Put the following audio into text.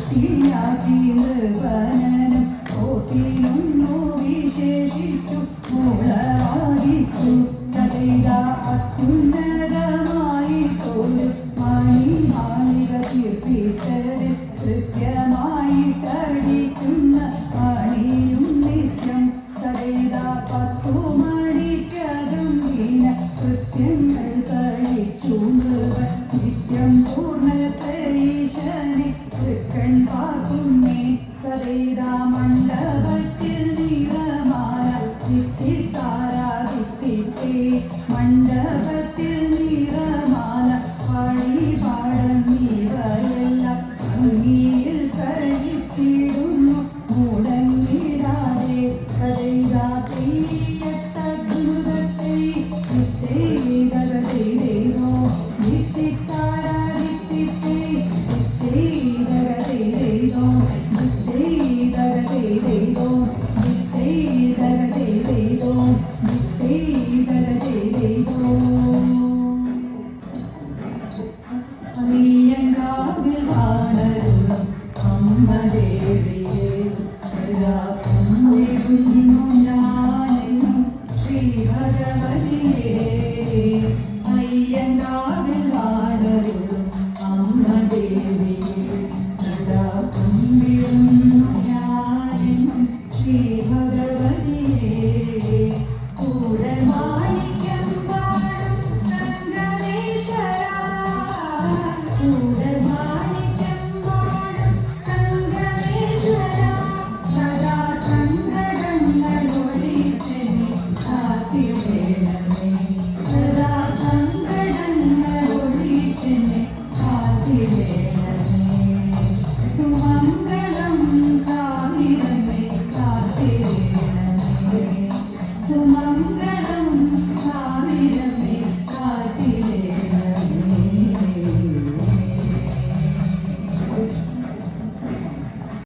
സൃഷ്ടിയാക്കി നിർവനം കോട്ടിലൊന്നു വിശേഷിച്ചു മൂളവാടിച്ചു സദൈത അത്യുന്നതമായി തോരു മാണിക കീർത്തിച്ചത് കൃത്യമായി കടിക്കുന്ന മണിയും നിത്യം സദൈത 10 മണിക്കതും വീണ കൃത്യങ്ങൾ കഴിച്ചു നിത്യം പൂർണ്ണത്തെ ഈശനെ തൃക്കൺ പാർക്കുന്നേ സദൈത മണ്ഡപത്തിൽ നിറമാല ദിത്തിത്താരാദിത്തിത്തേ മണ്ഡപത്തിൽ നിറമാല വഴിപാടം ഇവയെല്ലാം ഭംഗിയിൽ കഴിച്ചിടുന്നു മുടങ്ങിടാതെ സദൈത തെയ്യത്തദ്ഭുതത്തെ നിത്തേതകതേതോ നിത്തിത്താരാദിത്തിത്തേ നിത്തേതകതേതോ നിത്തേതകതേതോ നിത്തേതകതേതോ നിത്തേതകതേതോ അനിയങ്കാവിൽ വാണരുളും അമ്മ ദേവിയെ